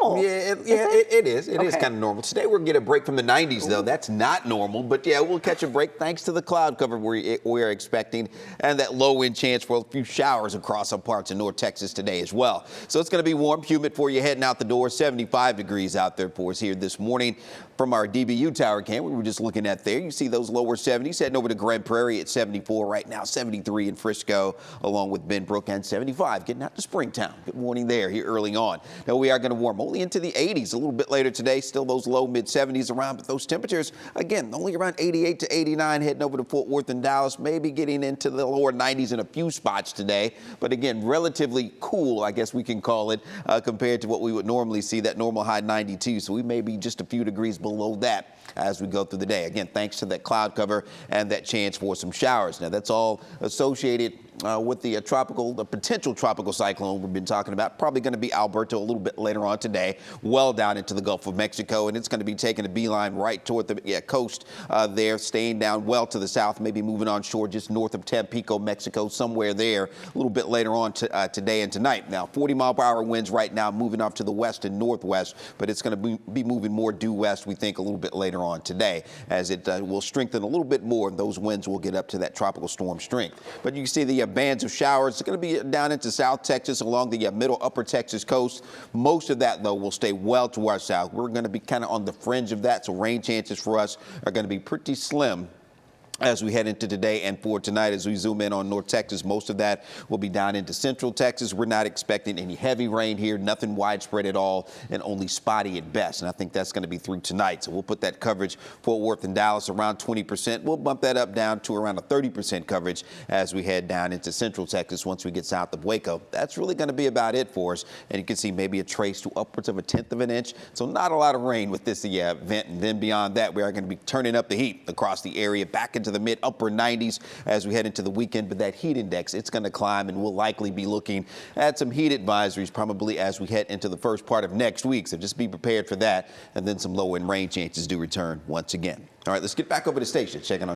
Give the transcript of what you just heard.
normal. Yeah, it is. It is Okay. kind of normal. Today we're going to get a break from the 90s, though. That's not normal. But, yeah, we'll catch a break thanks to the cloud cover we're expecting and that low-end chance for a few showers across some parts of North Texas today as well. So it's going to be warm, humid for you heading out the door. 75 degrees out there for us here this morning. From our DBU tower cam, we were just looking at there. You see those lower 70s heading over to Grand Prairie at 74 right now, 73 in Frisco, along with Benbrook, and 75 getting out to Springtown. Good morning there here early on. Now we are going to warm only into the 80s a little bit later today. Still those low mid 70s around, but those temperatures again only around 88 to 89 heading over to Fort Worth and Dallas. Maybe getting into the lower 90s in a few spots today, but again relatively cool, I guess we can call it, compared to what we would normally see. That normal high 92. So we may be just a few degrees below that as we go through the day. Again, thanks to that cloud cover and that chance for some showers. Now, that's all associated with the potential tropical cyclone we've been talking about. Probably going to be Alberto a little bit later on today, well down into the Gulf of Mexico, and it's going to be taking a beeline right toward the coast there, staying down well to the south, maybe moving on shore just north of Tampico, Mexico, somewhere there a little bit later on today and tonight. Now, 40-mile-per-hour winds right now moving off to the west and northwest, but it's going to be moving more due west, we think, a little bit later on today, as it will strengthen a little bit more. Those winds will get up to that tropical storm strength. But you can see the bands of showers. It's going to be down into South Texas along the middle upper Texas coast. Most of that, though, will stay well to our south. We're going to be kind of on the fringe of that, so rain chances for us are going to be pretty slim as we head into today and for tonight. As we zoom in on North Texas, most of that will be down into Central Texas. We're not expecting any heavy rain here, nothing widespread at all, and only spotty at best. And I think that's going to be through tonight. So we'll put that coverage, Fort Worth and Dallas, around 20%. We'll bump that up down to around a 30% coverage as we head down into Central Texas once we get south of Waco. That's really going to be about it for us. And you can see maybe a trace to upwards of 1/10 of an inch. So not a lot of rain with this event. And then beyond that, we are going to be turning up the heat across the area back into the mid upper 90s as we head into the weekend. But that heat index, it's going to climb, and we'll likely be looking at some heat advisories probably as we head into the first part of next week. So just be prepared for that. And then some low end rain chances do return once again. All right, let's get back over to the station, checking on